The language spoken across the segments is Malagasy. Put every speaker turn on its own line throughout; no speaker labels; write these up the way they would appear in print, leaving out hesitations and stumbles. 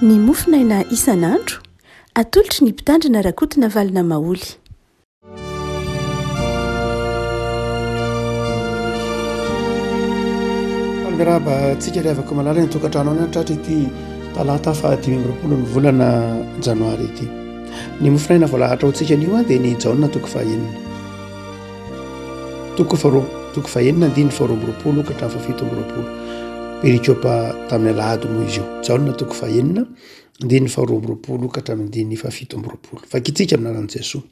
ny mofinaina isan'andro atolotry ny mpitandrina rakotina valina maoly.
miraba tsika riavaka malala ny tokantrano any atratra ity talata fa 20 ny volana janoary ity. Ny mofinaina voalahatra ho tsika anio dia ny jaona toko fahaenina andiny faharoambiroapolo ka hatramin'ny fafitoambiroapolo perikopa tamin'ny alahady moa izy io. Jaona toko fahaenina andiny faharoambiroapolo ka hatramin'ny diny fafitoambiroapolo fakitsika aminaran'i Jesosy.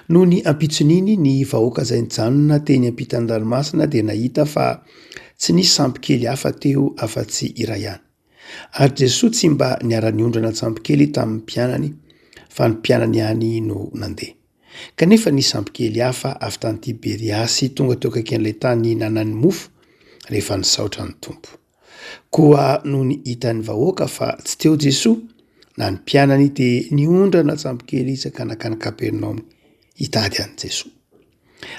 Noho ny ampitsoniny ny vahoaka izay nijanona teny ampitan-dranomasina dia nahita fa tsy nisy sampokely hafa teo afa-tsy iray ihany. Ary Jesosy tsy mba niara-niondrana sampokely tamin'ny mpianany fa ny mpianany ihany no nandeha. Kanefa nisy sampokely hafa avy tany Tiberiasy tonga teo akaikin'ilay tany nanany mofo rehefa nisaotra ny tompo. Koa noho ny hitan'ny vahoaka fa tsy teo Jesosy na ny mpianany dia niondrana sampokely isaka nakany Kapernaoma hitady an'i Jesosy.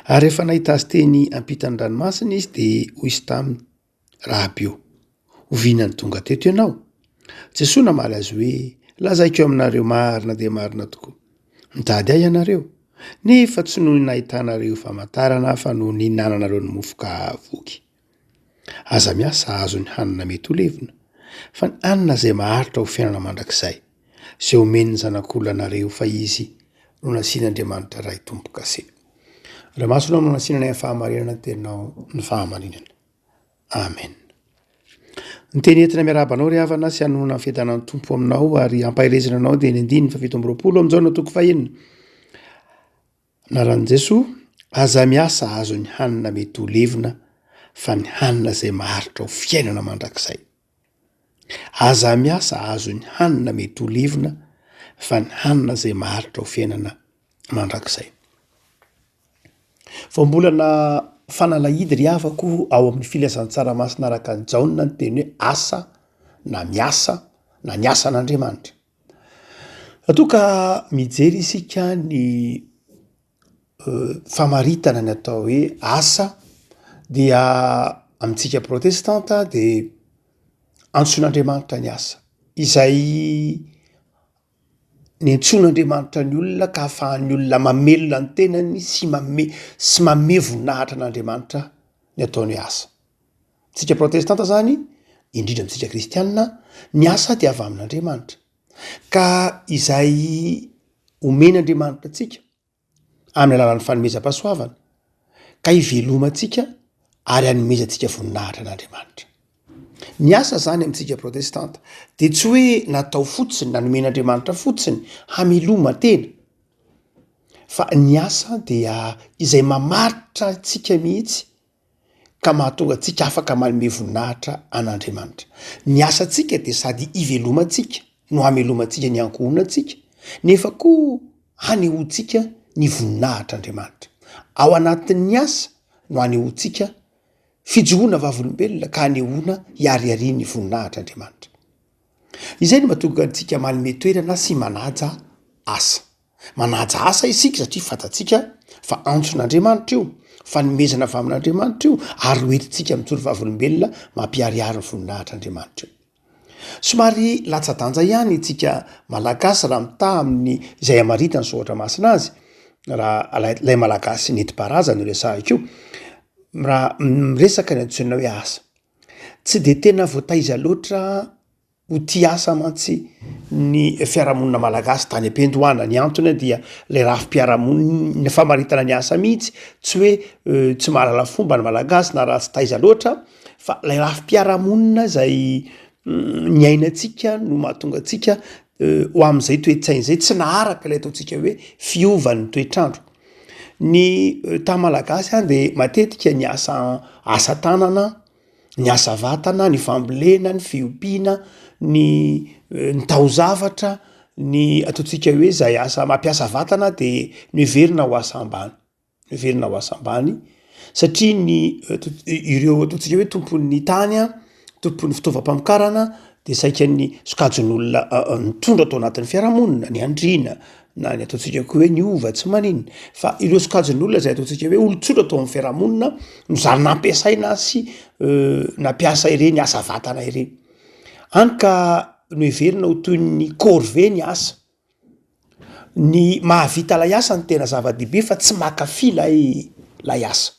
Ary rehefa nahita azy teny ampitan'ny ranomasina izy dia hoy izy taminy, Rahabe, oviana ny tonga teto ianao? Jesosy namaly azy hoe, lazaiko eo aminareo marina dia marina tokoa. Mitady ahy ianareo, nefa tsy noho ny nahitanareo famantarana fa noho ny nananareo ny mofoka voky. Aza miasa azo ny hanina mety ho levina, fa ny hanina izay maharitra ho fiainana mandrakizay, izay omeny ny zanak'olonareo fa izy no nasian'Andriamanitra iray tompo-kase. Ramasolo no nasiana ny fahamarinana tenao ny fahamarinana. Amen. Ny teny entina miarabanao ry havana sy hanona ny fiadanan'ny tompo aminao ary ampahirezana anao dia ny andiny fafitoambiroapolo amin'izao toko fahaenina. Anaran'i Jesosy, aza miasa azo ny hanina mety ho levina fa ny hanina izay maharitra ho fiainana mandrakizay. Aza miasa azo ny hanina mety ho levina fa ny hanina izay maharitra ho fiainana mandrakizay. Voambolana fanalahidy ry havako ao amin'ny filazan-tsaramasina araka ny jaona ny teny hoe asa na miasa na ny asan'Andriamanitra. Atoka mijery isika ny famaritana ny atao hoe asa dia amintsika protestanta dia antsoin'Andriamanitra ny asa izay ny antson'Andriamanitra ny olona ka ahafahan'ny olona mamelona ny tenany sy mame voninahitra n'Andriamanitra ny ataony asa. Tsika protestanta zany, indrindra amintsika kristianina, ny asa dia avy amin'Andriamanitra. Ka izay omen'Andriamanitra tsika amin'ny alalan'ny fanomezam-pahasoavana ka hivelomantsika ary hanomezantsika voninahitra n'Andriamanitra. Ny asa zany amintsika protestanta dia tsy hoe natao fotsiny nanomen'Andriamanitra fotsiny hameloma tena, fa ny asa dia izay mamaritra tsika mihitsy ka mahatonga tsika afaka manome voninahitra an'Andriamanitra. Ny asa tsika dia sady hivelomantsika no hamelomantsika ny ankohonantsika nefa koa hanehoantsika ny voninahitr'Andriamanitra. Ao anatin'ny asa no hanehoantsika fijoroana vavolombelona ka hanehoana hiariary ny voninahitr'Andriamanitra. Izay no mahatonga antsika manome toerana sy manaja asa. Manaja asa isika satria fantatsika fa antson'Andriamanitra io, fanomezana avy amin'Andriamanitra io ary hoentintsika mijoro vavolombelona mampiariary ny voninahitr'Andriamanitra io. Somary latsa-danja ihany itsika malagasy raha mitaha amin'ny izay amaritany sohatra masina azy, raha ilay malagasy nentim-paharazana no resahiko io, raha miresaka ny antsoina hoe asa. Tsy dia tena voataiza loatra ho tia asa mantsy ny fiarahamonina malagasy tany am-piandohana. Ny antony dia ilay rafim-piarahamonina famaritana ny asa mihitsy, tsy hoe tsy mahalala fomba ny malagasy na raha tsy taiza loatra, fa ilay rafim-piarahamonina izay ny ainantsika no mahatonga antsika ho amin'izay toe-tsaina izay tsy naharaka ilay ataontsika hoe fiovan'ny toetrandro. Ny malagasy dia matetika ny asa tanana, ny asa vatana, ny fambolena, ny fiompiana, ny taozavatra, ny ataontsika hoe izay asa mampiasa vatana dia noheverina ho asa ambany. Satria ireo ataontsika hoe tompon'ny tany, tompon'ny fitaovam-pamokarana dia saika ny sokajon'olona mitondra atao anatin'ny fiarahamonina, ny andriana na ny ataontsika koa hoe ny ova tsy maninona, fa ireo sokajon'olona izay ataontsika hoe olon-tsotra atao amin'ny fiarahamonina no zany nampiasaina sy nampiasa ireny asa vatana ireny. Hany ka no heverina ho toy ny corvée ny asa ny mahavita lay asa ny tena zava-dehibe fa tsy makafy lay asa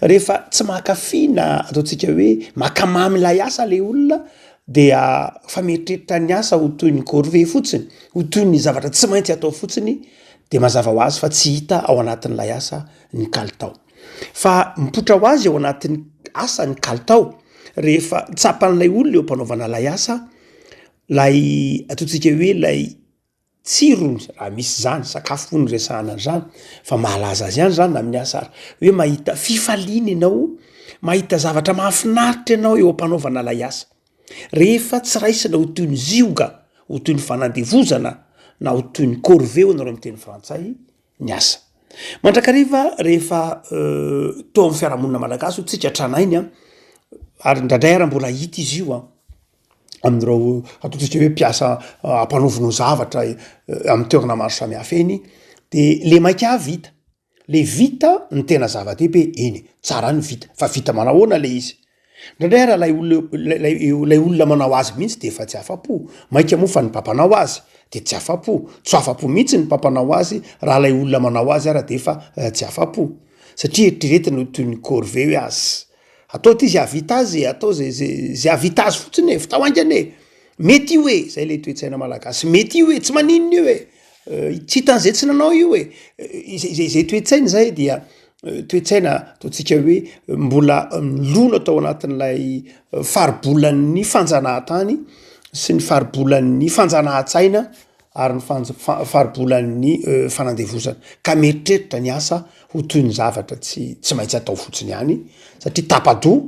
rehefa tsy makafy na ataontsika hoe makamamy lay asa le olona dia fa mieritreritra ny asa ho toy ny corvée fotsiny ho toy ny zavatra tsy maintsy atao fotsiny de mazava ho azy fa tsy hita ao anatin'lay asa ny kalitao fa mipotra ho azy ao anatin'ny asa ny kalitao rehefa tsapan'lay olona eo ampanaovana lay asa lay ataontsika hoe lay tsirony raha misy zany sakafo ny resahana zany fa mahalaza azy ihany zany na amin'ny asa ary hoe mahita fifaliana ianao mahita zavatra mahafinaritra ianao eo ampanaovana lay asa rehefa tsy raisina ho toy ny zioga ho toy ny fanandevozana na ho toy ny corvée ho nareo miteny frantsay ny asa mandrakariva rehefa to amin'ny fiarahamonina malagasy ho tsika tranainy ary ndraindray ara mbola hita izy io amin'ireo ataontsika hoe mpiasa ampanovinao zavatra amin'ny toerana maro samihafa eny de le maika vita le vita ny tena zava-dehibe eny tsara ny vita fa vita manahoana le izy ndraindray ara lay olona manao azy mihitsy de efa tsy afa-po maika moa fa ny papanao azy de tsy afa-po tsy afa-po mihitsy ny papanao azy raha lay olona manao azy ara de efa tsy afa-po satria eritreretina ho toy ny corvée hoe azy atao ty izy avita azy atao zay avita azy fotsiny e fitao aingany mety io e zay le toetsaina malagasy mety io e tsy maninona io e tsy hitan'zay tsy nanao io e zay toetsaina zay dia toetsaina ataontsika hoe mbola milona tao anatin'lay faribolan'ny fanjanahantany sy ny faribolan'ny fanjanahan-tsaina ary ny faribolan'ny fanandevozana ka meritreritra ny asa ho toy ny zavatra tsy maintsy atao fotsiny ihany satria tapadoa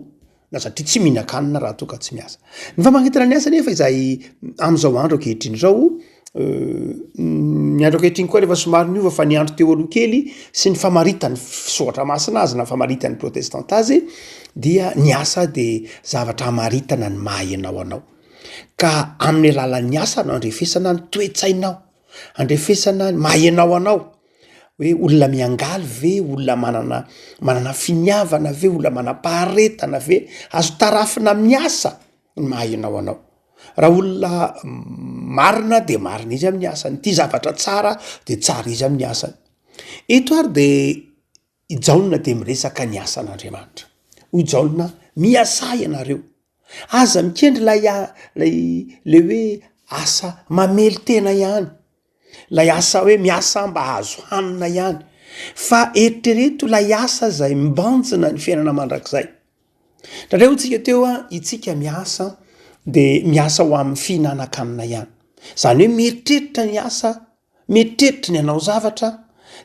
na satria tsy mihinan-kanina raha toa ka tsy miasa ny famangetana ny asa nefa izay am'izao andro ankehitriny zao ny andro ankehitriny koa rehefa somary niova fa ny andro teo aloha kely sy ny famaritany fisoatra masina azy na famaritany protestantazy dia ny asa de zavatra hamaritana ny mahaenao anao ka amin'ny alalan'ny asa no andrefesana ny toetsainao andrefesana ny mahaenao anao hoe olona miangaly ve olona manana finiavana ve olona manam-paharetana ve azo tarafina amin'ny asa ny mahaenao anao raha olona marina de marina izy amin'ny asany ty zavatra tsara de tsara izy amin'ny asany eto ary de ijaonina de miresaka ny asan'Andriamanitra ho ijaonina miasa ianareo aza mikendry le hoe asa mamely tena ihany lay asa hoe miasa mba hazo hanina ihany fa eritrereto lay asa zay mibanjina ny fiainana mandrakizay ndraindray hotsika teo itsika miasa de miasa ho amin'ny fihinanan-kanina ihany zany hoe mieritreritra ny asa mieritreritra ny anao zavatra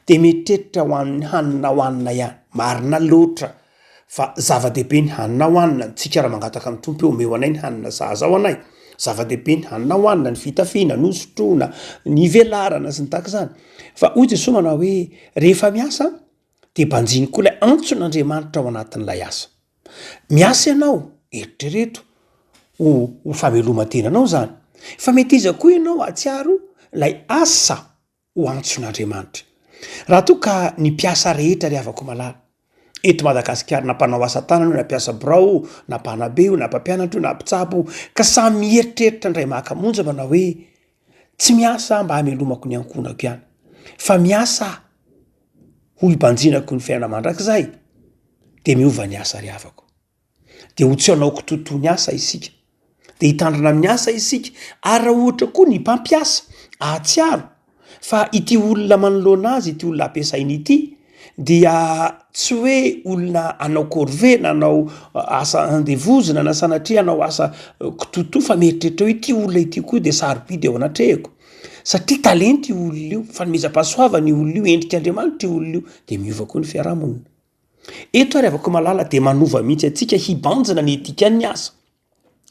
de mieritreritra ho amin'ny hanina hohanina ihany marina loatra fa zava-dehibe ny hanina hohanina tsika raha mangataka amin'ny tompo eo omeo anay ny hanina sahaza ao anay zava-dehibe ny hanina hohanina ny fitafiana ny osotrona ny velarana sy ny tahaka zany fa hoy Jesosy manao hoe rehefa miasa de banjiny koa lay antson'Andriamanitra ao anatin'lay asa miasa ianao eritrereto ho fameloman-tenanao zany fa mety iza koa ianao atsiaro lay asa ho antson'Andriamanitra raha toa ka ny mpiasa rehetra ry havako malala eto Madagasikara na mpanao asa tanana io na mpiasa birao na mpanabe io na mpampianatra io na mpitsabo ka samy mieritreritra ndray makamonja manao hoe tsy miasa mba hamelomako ny ankonako ihany fa miasa ho ibanjinako ny fiainana mandrakizay de miova ny asa ry havako de ho tsy anaoko totoa ny asa isika de hitandrina amin'ny asa isika ary raha ohatra koa ny mpampiasa ahatsiaro fa ity olona manoloana azy ity olona ampiasainy ity dia tsy hoe olona anao corvée na anao asa andevozina na sanatria anao asa kitoto fa mieritreritra hoe ity olona ity koa de sarobidy ao anatrehako satria talenty io olona io fanomezam-pahasoavana io olona io endrik'Andriamanitra io olona io de miova koa ny fiarahamonina eto ary avako malala de manova mihitsy atsika hibanjina ny etikany asa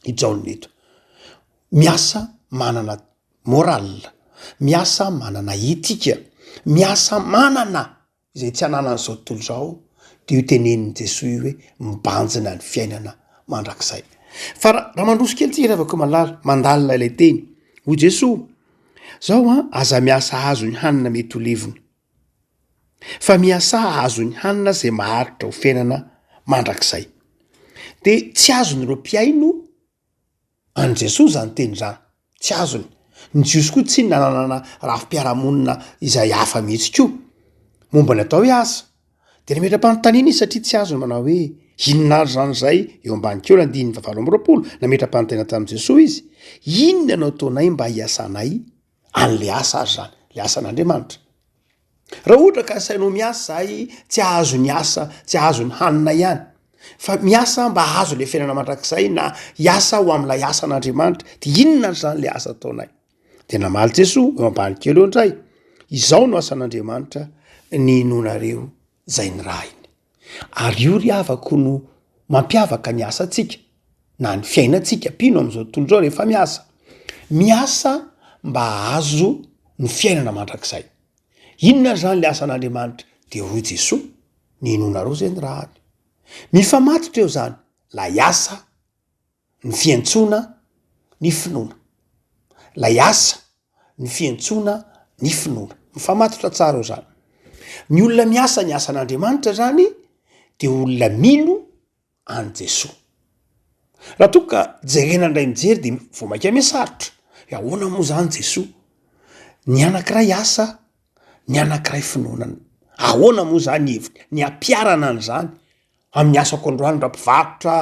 ijaonina eto miasa manana moral miasa manana etika miasa manana izay tsy ananany zao tontolo zao de io tenenin'i Jesosy io hoe mibanjina ny fiainana mandrakizay fa raha mandroso kely tsika rehefa ko malala mandalina ilay teny ho Jesosy zao aza miasa azo ny hanina mety ho levona fa miasa azo ny hanina zay maharitra ho fiainana mandrakizay de tsy azon'ireo mpiaino an' Jesosy zany teny zany tsy azony ny jiosy koa tsy nananana rafi-piarahamonina izay hafa mihitsy koa momba ny atao hiasa de nametram-panontaniana izy satria tsy azony manao hoe inona ary zany zay eo ambany keo landiny vavalo am'roapolo nametram-panontaniana tamin'i Jesosy izy inona anao taonay mba hiasanay an'le asa ary zany le asan'Andriamanitra raha ohatra ka sainao miasa zahay tsy ahazo ny asa tsy ahazo ny hanina ihany fa miasa mba ahazo le fiainana mandrakizay na hiasa ho am'lay asan'Andriamanitra de inona ary zany le asa taonay de namaly Jesosy eo ambany kely eo indray izao no asan'Andriamanitra ny inonareo zay ny raha iny ary io ry havako no mampiavaka ny asantsika na ny fiainantsika pino am'izao tontolo zao rehefa miasa mba ahazo ny fiainana mandrakizay inona zany le asan'Andriamanitra de hoy Jesosy ny inonareo zay ny raha any mifamatotra eo zany la iasa ny fiantsoana ny finoana la iasa ny fiantsoana ny finoana mifamatotra tsara eo zany ny olona miasa ny asan'Andriamanitra zany de olona mino any Jesosy raha toka jerena indray mijery de vomaika misarotra ahoana moa zany Jesosy ny anankiray asa ny anankiray finoanana ahoana moa zany hevitra ny ampiarana an'zany amin'ny asako androany ra-mpivarotra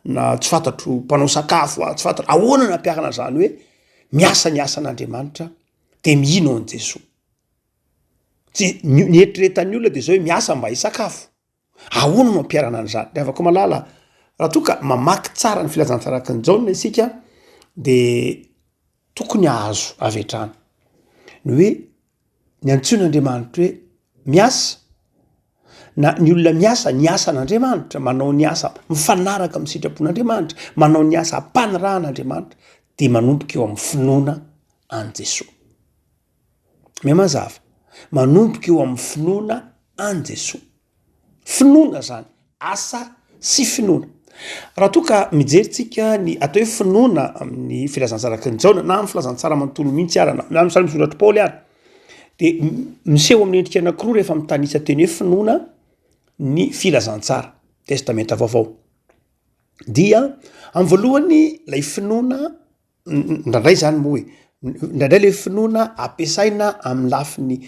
na tsy fantatro mpanao sakafo tsy fantatro ahoana ny ampiarana zany hoe miasa ny asan'Andriamanitra de mino an Jesosy tsy ny eritreretan'ny olona de zao hoe miasa mba hisakafo ahoana no ampiarana an'zany de avako malala raha toka mamaky tsara ny filazantsaraka ny Jaona isika de tokony ahazo avy hatrany ny hoe ny antsoin'Andriamanitra hoe miasa na ny olona miasa ny asan'Andriamanitra manao ny asa mifanaraka amin'ny sitrapon'Andriamanitra manao ny asa ampanirahan'Andriamanitra de manomboka eo amin'ny finoana an Jesosy mazava manomboka eo amin'ny finoana an Jesosy finoana zany asa sy finoana raha toka mijeritsika ny atao hoe finoana amin'ny filazantsaraka ny Jaona na amin'ny filazantsara manontolo mihitsy arana na amin'ny misongadro Paoly ary de miseho amin'ny endrika anankiroa rehefa mitanisa teny hoe finoana ny filazantsara testamenta vaovao dia amin'ny voalohany lay finoana ndrandray zany moa hoe ndrandray le finoana ampiasaina amin'ny lafiny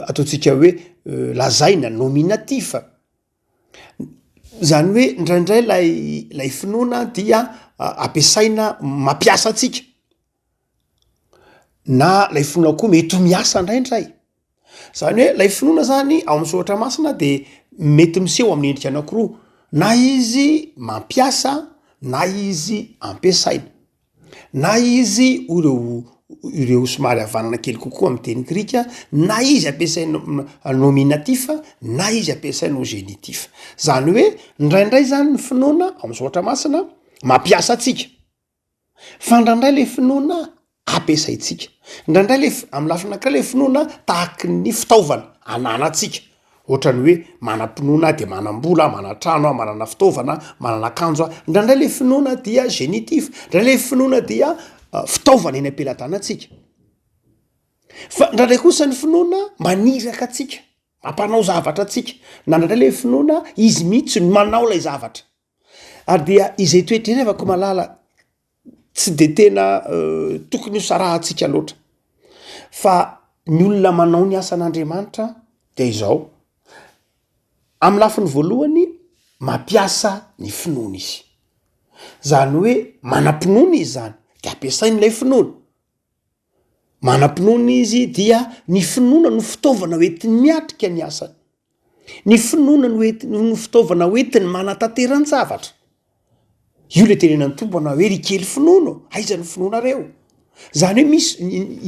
ataontsika hoe lazaina nominativa zany hoe ndraindray lay finoana dia ampiasaina mampiasa atsika na lay finoana koa mety miasa ndraindray zany hoe lay finoana zany ao amin'ny soratra masina de mety miseho amin'ny endrika anankiroa na izy mampiasa na izy ampiasaina na izy ireo somary havanana kely kokoa amin'ny teny grika na izy ampiasaina nominatif na izy ampiasaina génitif zany hoe ndraindray zany ny finoana ao amin'ny soratra masina mampiasa atsika fa ndraindray le finoana ampiasaitsika ndraindray le amin'ny lafiny anankiray le finoana tahaky ny fitaovana ananatsika ohatrany hoe manam-pinoana de manam-bola manatrano manana fitaovana manana akanjo ndraindray le finoana dia génitif ndraindray le finoana dia fitaovana eny am-pelatanatsika fa ndraindray kosa ny finoana maniraka atsika mampanao zavatra atsika na ndraindray le finoana izy mihitsy ny manao lay zavatra ary dia izay toetreny avako malala tsy de tena tokony ho sarahantsika loatra fa ny olona manao ny asan'Andriamanitra de izao amin'ny lafiny voalohany mampiasa ny finoana izy zany hoe manam-pinoana izy zany de ampiasain'lay finoana manam-pinoana izy dia ny finoana no fitaovana hoentiny miatrika ny asany ny finoana no fitaovana hoentiny manatanterany zavatra io le tenenany tompona hoe ry kely finoana aiza ny finoana reo zany hoe misy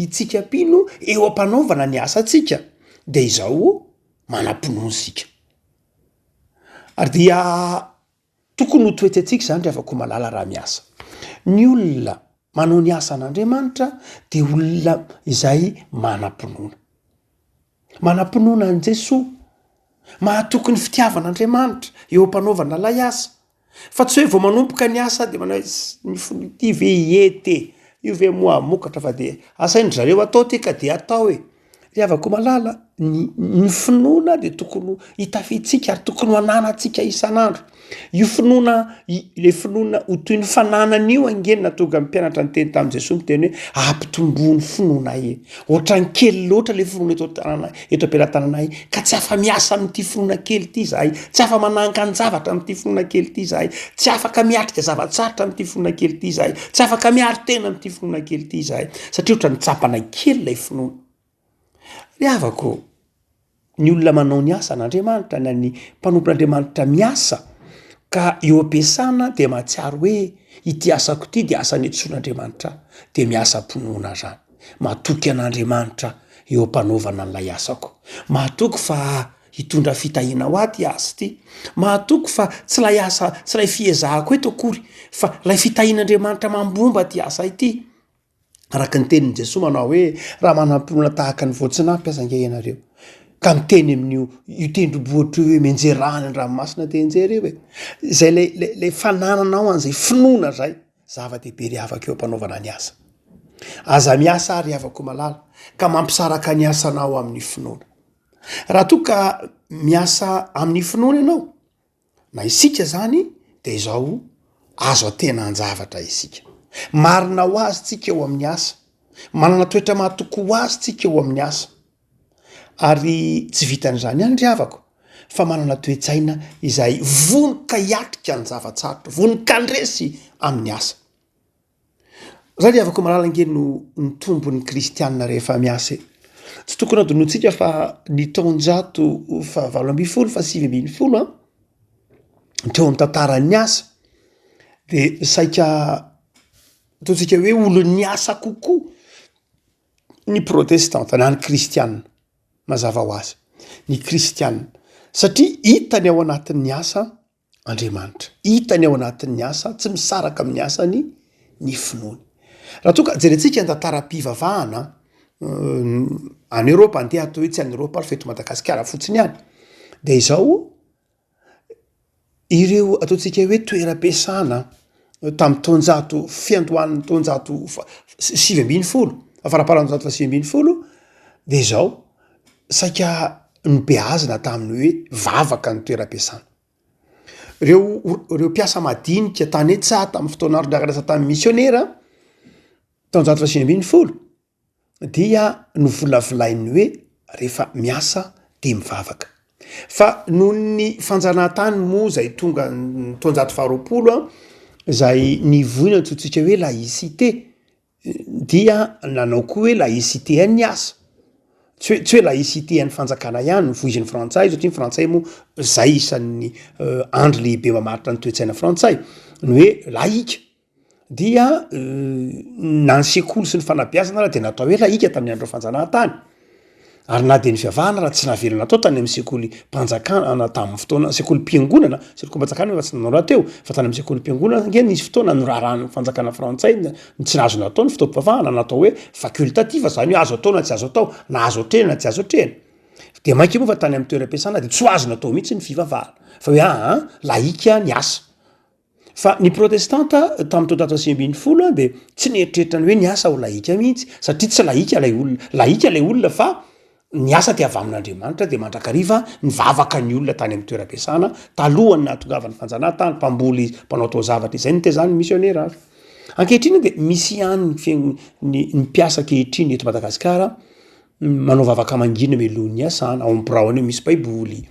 itsika pino eo ampanaovana ny asa tsika de izao manam-pinoana sika ary dia tokony ho toetsy atsika zany re afako malala raha miasa ny olona manao ny asan'Andriamanitra de olona izay manam-pinoana an Jesosy mahatokony fitiavan'Andriamanitra eo ampanaovana lay asa fa tsy hoe vao manomboka ny asa de manao ny foloty ve iete io ve moa mokatra fa de asaindry zareo atao ty ka de atao ry havako malala ny finoana de tokony hitafitsika ary tokony ananatsika isan'andro io finoana le finoana ho toy ny fananan'io angeny natonga mpianatra ny teny tamin'i Jesosy miteny hoe ampitomboany finoana ohatra ny kely loatra le finoana eto ampelantananay ka tsy afa miasa amin'ity finoana kely ity zahay tsy afa manangany zavatra amin'ity finoana kely ity zahay tsy afaka miatrika zavatsarotra amin'ity finoana kely ity zahay tsy afaka miaro tena amin'ity finoana kely ity zahay satria ohatra nitsapana kely lay finoana riavako ny olona manao ny asa n'Andriamanitra na ny mpanompon'Andriamanitra miasa ka eo ampiasana de mahatsiaro hoe ity asako ity de asa netsoan'Andriamanitra de miasa mponoana zany mahatoky an'Andriamanitra eo ampanaovana an'ilay asako mahatoky fa hitondra fitahiana ho aty asa ity mahatoky fa tsy lay asa tsy lay fiezahako eto akory fa lay fitahian'Andriamanitra mambomba ty asa ity araka ny tenin'i Jesosy manao hoe raha manam-pinoana tahaka ny voatsinapy aza nge ianareo ka miteny amin'io tendrombohitra hoe menjerahany ny ranomasina tenjery eo zay le fanananao an'izay finoana zay zava-dehibe ry afaka eo ampanaovana ny asa aza miasa ary avako malala ka mampisaraka ny asanao amin'ny finoana raha toa ka miasa amin'ny finoana ianao na isika zany de izao azo atena an-javatra isika marina ho azy tsika eo amin'ny asa manana toetra mahatoko ho azy tsika eo amin'ny asa ary tsy vitan'izany ihany ry havako fa manana toetsaina izay vonoka hiatrika ny zavatsarotra vonoka andresy amin'ny asa zany ry havako malala nge no ny tombon'ny kristianina rehefa miasa tsy tokony adonotsika fa ny taonjato fa 8 fa 9 teo amin'ny tantaran'ny asa de saika ataontsika hoe olon'ny asa kokoa ny protestanta na ny kristianina mazava ho azy ny kristianina satria hitany ao anatin'ny asa Andriamanitra hitany ao anatin'ny asa tsy misaraka amin'ny asany ny finoany raha toa ka jerentsika ny tantara-pivavahana any Eropa andeha atao hoe tsy any Eropa fa eto Madagasikara fotsiny ihany de izao ireo ataontsika hoe toeram-piasana tamin'ny taonjato fiandohan'ny taonjato 7 afaraparan-jato 7 de izao saika ny beazina taminy hoe vavaka ny toeram-piasana reo mpiasa madinika tany etsa tamin'ny fotoan'andro niarasa tamin'ny missionnaire taonjato 7 dia no volavolainy hoe rehefa miasa de mivavaka fa noho ny fanjanahantany moa zay tonga ny taonjato 20 zay nivoina tsika hoe laïcité dia nanao koa hoe laïcité any asa tsy hoe laïcité any fanjakana ihany nivoizin'ny frantsay satria ny frantsay moa zay isan'ny andro lehibe mamaritra ny toetsaina frantsay ny hoe laïka dia na ny sekoly sy ny fanabeazana raha de natao hoe laïka tamin'ny andro fanjanahantany ary na de ny fiavahana raha tsy navelona atao tany amin'ny sekoly mpanjakana tamin'ny fotoana sekoly mpiangonana sekoly mpanjakana efa tsy nanao raha teo fa tany amin'ny sekoly mpiangonana nge nisy fotoana noraharahan'ny fanjakana frantsay tsy nazo natao ny fitaom-pivavahana natao hoe facultativa zany hoe azo atao na tsy azo atao na azo otrena na tsy azo otrena de mainky moa fa tany amin'ny toeram-piasana de tsy ho azo natao mihitsy ny fivavahana fa hoe laïka ny asa fa ny protestanta tamin'ny taonjato 7 de tsy nieritreritra ny hoe ny asa ho laïka mihitsy satria tsy laïka lay olona fa ny asa ty avy amin'Andriamanitra de mandrakariva ny vavaka ny olona tany amin'ny toeram-piasana talohany nahatongavany fanjanahantany mpamboly mpanao tao zavatra izay ny tezany missionnaire azy ankehitriny de misy ihany ny mpiasa ankehitriny eto Madagasikara manao vavaka mangina melohany asana ao ambiraony misy baiboly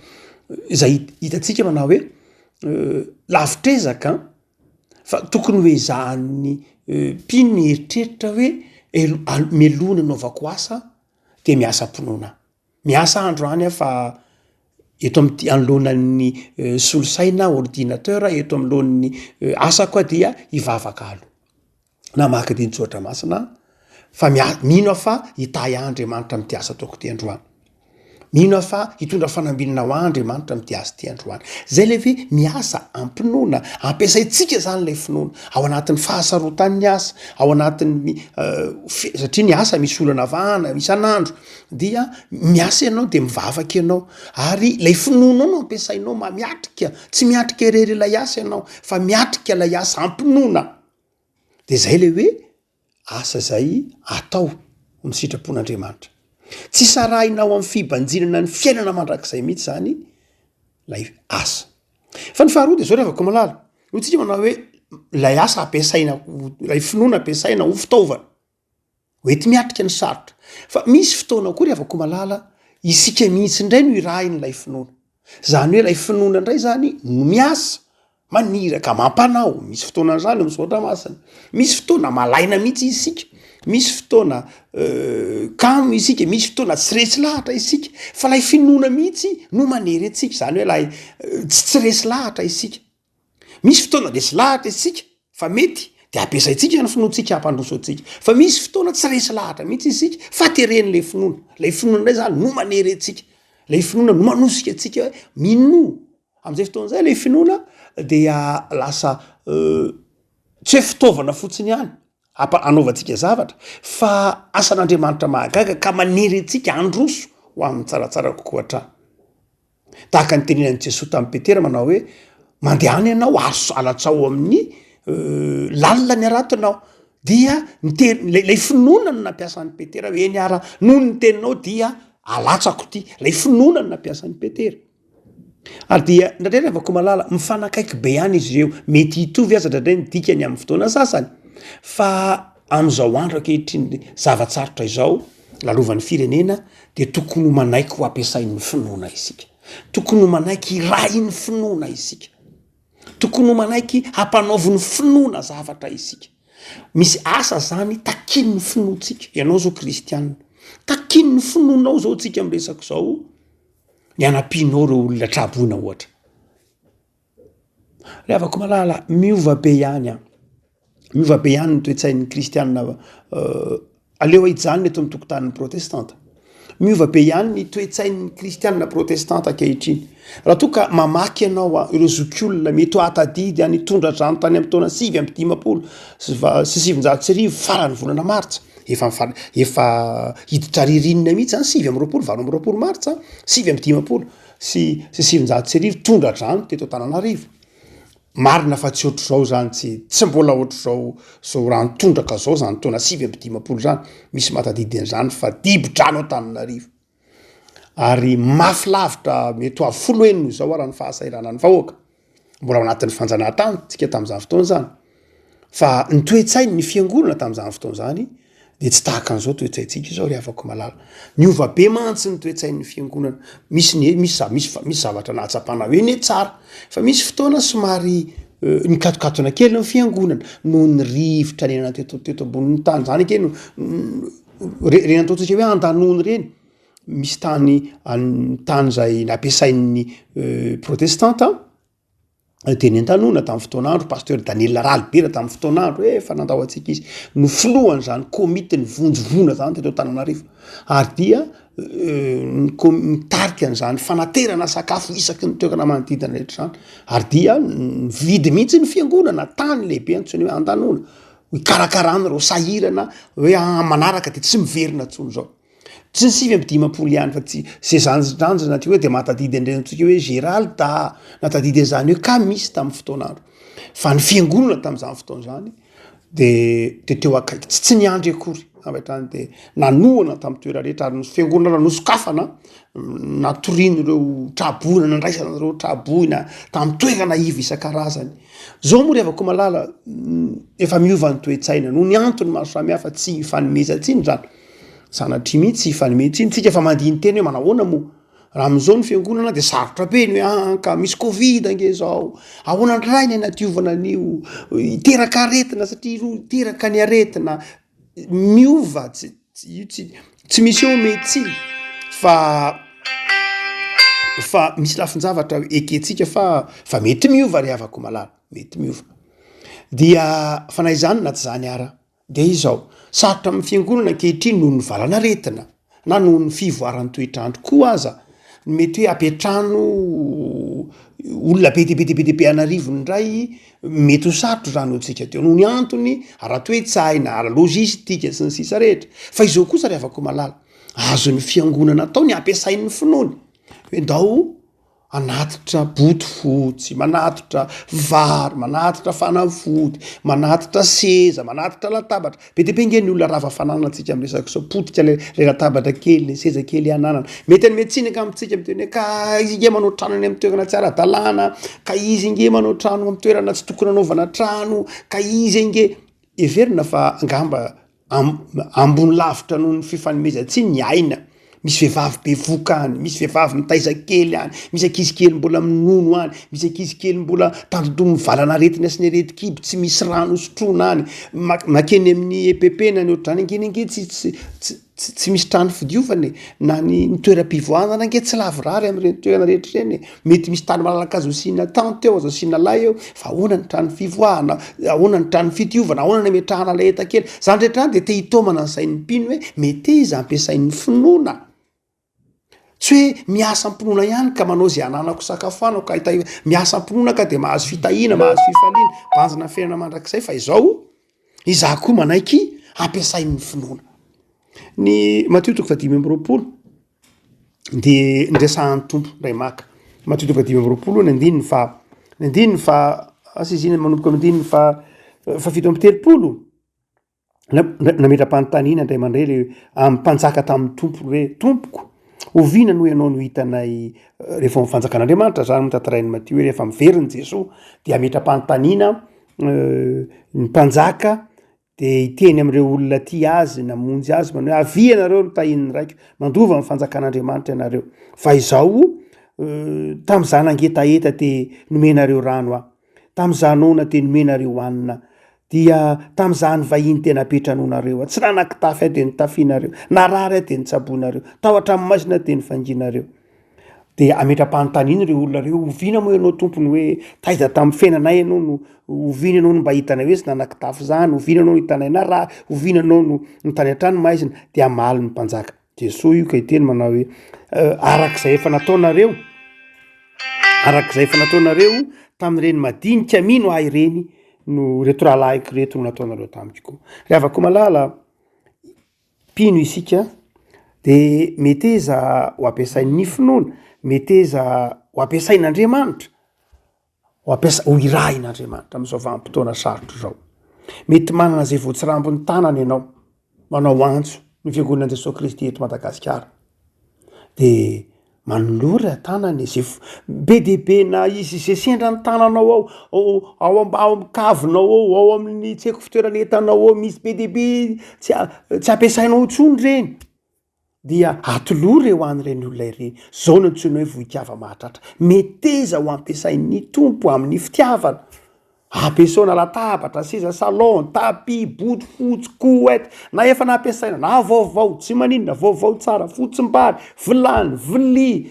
zay hitatsika manao hoe lavitrezaka fa tokony hoe zany mpino ny eritreritra hoe melona naovako asa de miasa mponoana miasa andro any fa eto amin'ny anoloanan'ny solosaina ordinateur eto amin'lohan'ny asa koa dia hivavaka alo na maka diny tsotra masina fa mino fa hitahy Andriamanitra amin'ity asa ataoko ty androany mino fa hitondra fanambinana ho Andriamanitra amin'ity asa ty androany zay lehe miasa ampinoana ampiasaitsika zany lay finoana ao anatin'ny fahasarotan'ny asa ao anatin'ny satria ny asa misy olana vahana isan'andro dia miasa ianao de mivavaka ianao ary lay finoana no ampiasainao miatrika tsy miatrika irery ilay asa ianao fa miatrika lay asa ampinoana de zay le hoe asa zay atao amin'ny sitrapon'Andriamanitra tsy sarahinao amin'ny fibanjinana ny fiainana mandrakizay mihitsy zany lay asa fa ny faharoa de zao reavako malala no tsika manao hoe lay asa ampiasaina lay finoana ampiasaina ho fitaovana oety miatrika ny sarotra fa misy fotoana koa reavako malala isika mihitsy indray no irahin'lay finoana zany hoe lay finoana indray zany no miasa maniraka mampanao misy fotoanan'zany am'zotra masina misy fotoana malaina mihitsy isika misy fotoana kamo isika misy fotoana tsy resy lahatra isika fa lay finoana mihitsy no manery atsika zany hoe lay tsy resy lahatra isika misy fotoana resy lahatra isika fa mety de ampiasaitsika ny finoantsika hampandroso atsika fa misy fotoana tsy resy lahatra mihitsy isika fa teren'lay finoana lay finoana indray zany no manery atsika lay finoana no manosika atsika hoe mino am'izay fotoan'zay lay finoana dia lasa tsy hoe fitaovana fotsiny ihany anaovantsika zavatra fa asan'Andriamanitra mahagaga ka manery atsika androso ho amin'ny tsaratsara kokoa hatrany tahaka ny tenenan'i Jesosy tamin'ny Petera manao hoe mandehany ianao alatsao amin'ny lalina ny aratonao dia lay finoana no nampiasan'ny Petera hoe niara noho ny teninao dia alatsako ty lay finoana no nampiasan'ny Petera ary dia ndraindray reavako malala mifanakaiky be ihany izy ireo mety hitovy aza ndraindray ny dikany amin'ny fotoana sasany fa am'izao andro ankehitriny zavatsarotra izao lalovan'ny firenena de tokony ho manaiky ho ampiasain'ny finoana isika tokony ho manaiky irahin'ny finoana isika tokony ho manaiky hampanaoviny finoana zavatra isika misy asa zany takin'ny finoantsika ianao zao kristianina takin'ny finoanao zao tsika am'resaka zao ny anampianao reo olona traboina ohatra reavako malala miova be ihany ny toetsain'ny kristianina aleo hijany eto amin'ny tokotanin'ny protestanta miova be ihany ny toetsain'ny kristianina protestanta ankehitriny raha toa ka mamaky ianao ireo zokiolona mety ho atadidy any tondra drano tany amin'ny taona 5 sy 7 farany volana martsa efa hiditra ririnina mihitsy zany 6 martsa 7 sy 7 tondra drano teto Antananarivo marina fa tsy ohatr' zao zany tsy mbola ohatr' zao rano tondraka zao zany taona 7 zany misy matadidin'zany fa dibo-drano Antananarivo ary mafy lavitra mety ho avy 10 enino zao raha ny fahasairana ny vahoaka mbola ao anatin'ny fanjanahantany tsika tam'izany fotoana zany fa ny toetsainy ny fiangonana tam'izany fotoana zany de tsy tahaka an'izao toetsaitsika zao reavako malala niova be mantsy ny toetsain'ny fiangonana misy zavatra nahatsapana hoe ne tsara fa misy fotoana somary nikatokatona kely ny fiangonana noho ny rivotra nenana teto ambonin'ny tany zany ake no reny ataotsika hoe andanony reny misy tany zay nampiasain'ny protestanta teny an-tanona tamin'ny fotoanandro pasteur Daniel Ralibera tamin'ny fotoanandro efa nandao atsika izy no filohany zany komity ny vonjovona zany teto Antananarivo ary dia mitarika an'izany fanaterana sakafo isaky ny toekana manodidina rehetra zany ary dia vidy mihitsy ny fiangonana tany lehibe antsony hoe an-tanona hikarakarana reo sahirana hoe manaraka de tsy miverina tsony zao tsy ny 5 ihany fa tsy ze zanjanjana ty hoe de matadidy andrenantsika hoe Géralda natadidy an'izany hoe kamisy tamin'ny fotoanandro fa ny fiangonana tam'izany fotoana zany de teo akaiky tsy niandry akory avatrany de nanoana tamin'ny toera rehetra ary fiangonana nosokafana natoriany ireo traboina nandraisana reo traboina tamin'ny toerana iva isan-karazany zao moa reavako malala efa miova ny toetsaina no ny antony maro samihafa tsy fanomezantsiny zany sanatry mihitsy fanometsiny tsika fa mandiny teny hoe manahoana moa raha am'izao ny fiangonana de sarotra be ny hoe ka misy covid ange zao ahoana ndray ny nadiovana an'io iteraka aretina satria ro iteraka ny aretina miova tsy misy eo médecine fa misy lafin-javatra eketsika fa mety miova reavako malala mety miova dia fanahy zany na tsy zany ara de izao sarotra amin'ny fiangonana ankehitriny noho ny valanaretina na noho ny fivoaran'ny toetrandro koa aza mety hoe apetrano olona be anarivony ndray mety ho sarotra zany otsika teo noho ny antony ara-toetsaina ara-logistika sy ny sisa rehetra fa izao kosa reavako malala azon'ny fiangonana atao ny ampiasain'ny finoany hoe ndao anatitra boto fotsy, manatitra vary, manatitra fanafody, manatitra seza, manatitra latabatra. Be deabe nge ny olona rava fananana antsika am'resaka sao potika le latabatra kely, le seza kely ananana. Mety any metsinaka amitsika am'toerana ka izy nge manao trano any amy toerana tsy ara-dalàna, ka izy nge manao trano amy toerana tsy tokony anaovana trano, ka izy nge everina fa angamba ambony lavitra noho ny fifanomezantsy ny aina. Misy vehivavy be voka any, misy vehivavy mitaiza kely any, misy ankizy kely mbola minono any, misy ankizy kely mbola tandodo mivalana aretina sy ny areti-kibo, tsy misy rano sotrona any, makeny amin'ny EPP-na ny ohatrany nge tsy misy trano fidiovany, na ny toeram-pivoahana nge tsy lavorary am'ireny toerana rehetra ireny. Mety misy tany malalaka azo asina tante eo, azo asina lay eo, fa ahoana ny trano fivoahana, ahoana ny trano fidiovana, ahoana ny ametrahana lay eta kely. Zany rehetra any de te hitomana ny sain'ny mpino hoe mety izy ampiasain'ny finoana. Tsy hoe miasa ampinoana ihany ka manao zay ananako sakafoanako ka hita miasa ampinoana ka de mahazo fitahina, mahazo fifaliana, banjina fiainana mandrakizay, fa izao izaho koa manaiky ampiasain'ny finoana. Ny Matteo 5:20 de ndresahan'ny tompo ray maka. Matteo 5:20 ny andininy fa asizina manomboka am'andininy fa 7:30 nametra-panontaniana indray mandray le am'mpanjaka tamin'ny tompo hoe tompoko, oviana noho ianao no hitanay rehefa mifanjakan'Andriamanitra. Zany mitantarain'ny Matteo hoe rehefa miveriny Jesosy de ametra-panontaniana ny mpanjaka de hiteny am'ireo olona ty azy namonjy azy manao hoe avia anareo no tahin'ny raika, mandova ny fanjakan'Andriamanitra ianareo. Fa izao tam'izany angetaeta te nomenareo rano aho, tam'izany nona te nomenareo hanina, dia tam'izany vahiny tena apetranonareo, tsy nanan-kitafy aho de nitafianareo, narary aho de nitsaboanareo, tao hatramin'ny-maisina de nifanginareo. De ametra-panontaniana ireo olona reo, oviana moa ianao tompony hoe taiza tamin'ny fiainanay ianao no oviana ianao no mba hitanay hoe tsy nanan-kitafy zany, oviana ianao no hitanay narary, oviana ianao no nitany hatrany-maisina. De amaly ny mpanjaka. Jesosy io ka hiteny manao hoe arak'izay efa nataonareo tamin'ireny madinika mino ahy ireny no reto rahalahyko reto no nataonareo tamiko. Ry havako malala, mpino isika de meteza ho ampiasain'ny finoana, meteza ho ampiasain'Andriamanitra, ho irahin'Andriamanitra am'izao vanim-potoana sarotro zao. Mety manana zay voatsirambony tanana ianao, manao antso ny fiangonan'i Jesosy Kristy eto Madagasikara, de manolora tanany zay be deabe na izy zay sendra ny tananao ao am'kavinao ao amin'ny tsy haiko fitoerana entanao ao misy be deabe tsy ampiasainao intsony reny, dia atolory eo an'ireny olona ireny. Zao no antsoina hoe vohitiava mahatratra. Meteza ho ampiasain'ny tompo amin'ny fitiavana, ampiasaina latabatra, seza salon, tapis, boto fotsy, couette, na efa nampiasaina na vaovao tsy maninona, vaovao tsara, fotsim-bary, vilany, vilia,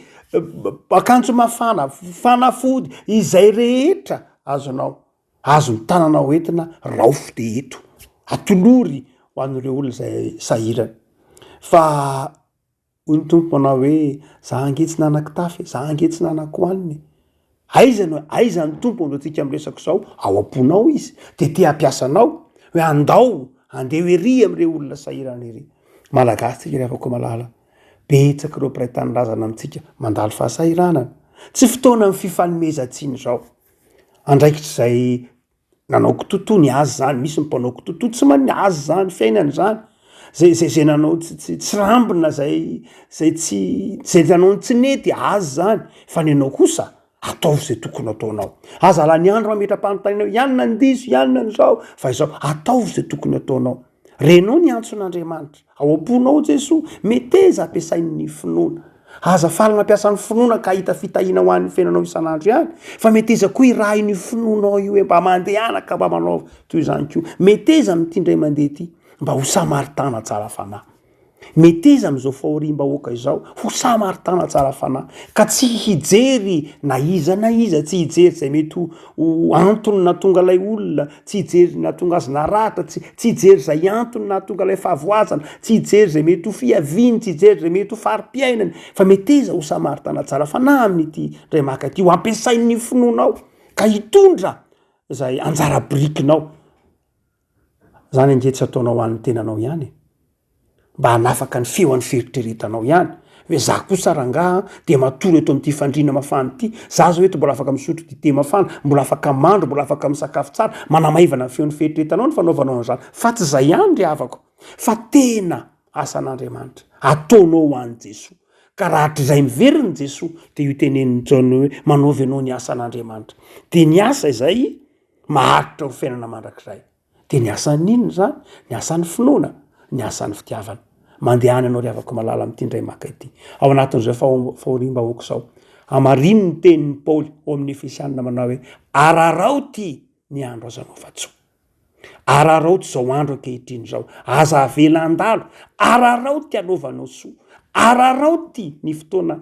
akanjo mafana, fanafody, izay rehetra azonao, azony tananao entina raofo de eto, atolory ho an'ireo olona zay sahirana. Fa ny tompo manao hoe za ange tsy nanan-kitafy, za ange tsy nanan-kohaniny. Aiza ny tompo ndo tsika am'resako zao, ao am-ponao izy de te ampiasanao hoe andao andeha hoery am'ireo olona sahirana ery. Malagasy tsika rehefa malala, betsaka ireo mpiray tany razana amitsika mandalo fahasahiranana. Tsy fotoana ny fifanomezantsiny zao. Andraikitra zay nanao kitoto ny azy zany, misy mpanao kitoto tsy man'ny azy zany fiainany zany, zay nanao tsy rambina zay nanao tsy nety azy zany, fa ny anao kosa ataovy zay tokony ataonao. Aza lany andro mametra-panontaniana ianona ny diso, ianona ny zao, fa izao ataovy zay tokony ataonao. Renao ny antson'Andriamanitra, ao am-ponao Jesosy, meteza ampiasain'ny finoana. Aza falana ampiasan'ny finoana ka hita fitahina ho an'ny fiainanao isan'andro ihany, fa meteza koa irahin'ny finoanao io hoe mba mandehana ka mba manao toy izany koa. Meteza mitindray mandeha ty mba ho samaritana tsara fanahy. Meteza am'izao fahoriam-bahoaka izao ho samaritana tsara fanahy, ka tsy hijery na iza, tsy hijery zay mety ho antony natonga lay olona, tsy hijery natonga azy naratra, tsy hijery zay antony natonga lay fahavoazana, tsy hijery zay mety ho fiaviany, tsy hijery zay mety ho fari-piainany, fa meteza ho samaritana tsara fanahy amin'ity ray maka ty, ho ampiasain'ny finoanao ka hitondra zay anjara birikinao. Zany ange tsy ataonao an'ny tenanao ihany, mba hanafaka ny feon'ny feritreretanao ihany, hoe za kosa rangaha de matory eto am'ty fandrina mafana ity, za zao eto mbola afaka misotro dite mafana, mbola afaka mandro, mbola afaka misakafo tsara, manamaivana ny feon'ny feritretanao ny fanaovanao an'izany. Fa tsy zay ihany ry havako, fa tena asan'Andriamanitra ataonao ho an'i Jesosy. Ka raha hatrizay miveriny Jesosy de io tenenin'ny Jaona hoe manaovy anao ny asan'Andriamanitra. De ny asa izay maharitra ho fiainana mandrakizay. De ny asan'inona zany? Ny asan'ny finoana, ny asan'ny fitiavana. Mandehany anao ry havako malala am'ty ndray maka ity. Ao anatin'izao fahorim-bahoaka zao. Amariny ny tenin'ny Paoly ao amin'ny Efesianina manao hoe araraoty ny andro azanao fatsoa. Araraoty zao andro ankehitriny zao. Aza avela andalo, araraoty anaovanao soa. Araraoty ny fotoana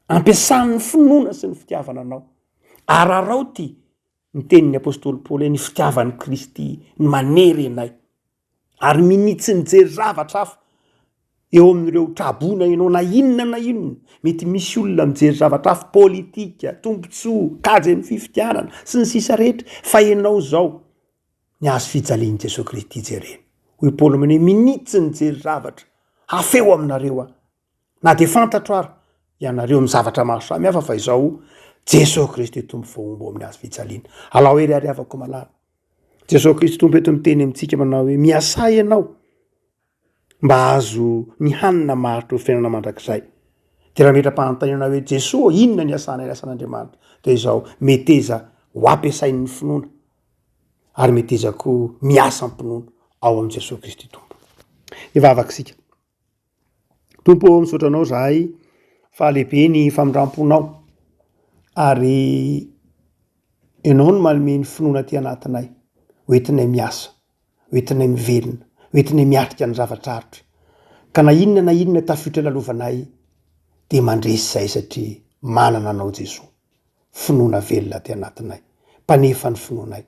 ampiasan'ny finoana sy ny fitiavana anao. Araraoty ny tenin'ny apôstôly Paoly ny fitiavan'ny Kristy ny manery anay. Ary minitsy nijery zavatra hafa eo amin'ireo trabona ianao na inona, mety misy olona mijery zavatra hafa politika, tombontsoa, kajy amin'ny fifitianana sy ny sisa rehetra, fa ianao zao ny azo fijalian'i Jesosy Kristy jerena. Hoy Paoly mane minitsy nijery zavatra hafeo aminareo na de fantatro ary ianareo amin'ny zavatra maro samihafa fa izao Jesosy Kristy tombo fahombo amin'ny azo fijaliana. Alao ery ary havako malala. Jesosy Kristy tombo eto miteny amintsika manao hoe miasay ianao mba azo ny hanina maharitra ho fiainana mandrakizay. De raha metra-panontaniana hoe Jesosy inona ny asana ny asan'Andriamanitra? De izao meteza ho ampiasain'ny finoana ary meteza koa miasa ampinoana ao amin'i Jesosy Kristy tompo. Ivavakisika. Tompo misaotra anao zahay fa lehibe ny famindramponao ary ianao no manome ny finoana ty anatinay, hoentinay miasa, hoentinay mivelona, hoentinay miatrika ny zavatra arotra. Ka na inona tafiotra lalovanay de mandresy zay satria manana anao Jesosy, finoana velona ty anatinay, mpanefa ny finoanay.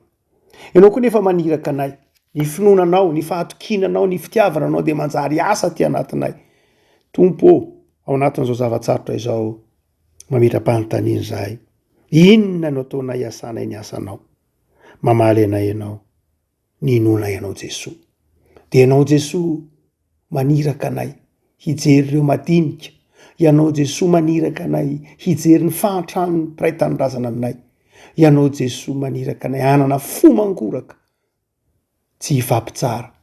Ianao koa nefa maniraka anay, ny finoananao, ny fahatokinanao, ny fitiavananao de manjary asa ty anatinay. Tompo ao anatin'izao zavatsarotra izao mametra-panontaniana zahay. Inona no ataonay asanay ny asanao? Mamaly anay ianao, ninonay ianao Jesosy. De ianao Jesosy maniraka anay hijery ireo madinika. Ianao Jesosy maniraka anay hijery ny fahantrany mpiray tanindrazana aminay. Ianao Jesosy maniraka anay hanana fo mangoraka, tsy hifampitsara,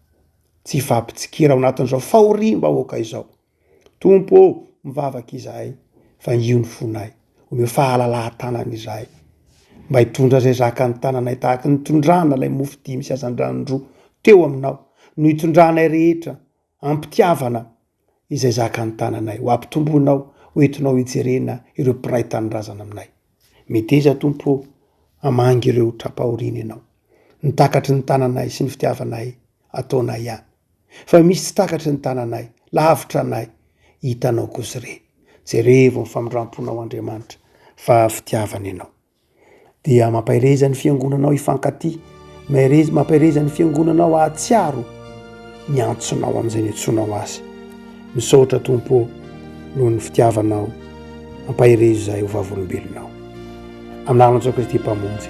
tsy hifampitsikira ao anatin'izao fahorim-bahoaka izao. Tompo mivavaka izahay fa io ny fonay, omeo fahalala-tanana izahay mba hitondra zay zaka ny tananay tahaka ny tondrana ilay mofo dimy sy azan-drano-droa teo aminao, no hitondranay rehetra ampitiavana izay zaka ny tananay, ho ampitombonao, hoentinao hijerena ireo mpiray tanindrazana aminay. Meteza tompo amangy ireo trapahorina ianao, ny takatry ny tananay sy ny fitiavanay ataonay ihany. Fa misy tsy takatry ny tananay, lavitra anay, hitanao kosa re. Jerevo ny famindramponao Andriamanitra fa fitiavana ianao. Dia mampahireza ny fiangonanao hifankaty, mampahireza ny fiangonanao ahatsiaro ny antsonao amin'izay ny antsonao azy. Misaotra tompo noho ny fitiavanao, mampahireza izay ho vavolombelonao. Amin'ny anaran'i Jesosy Kristy mpamonjy.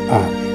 Amen.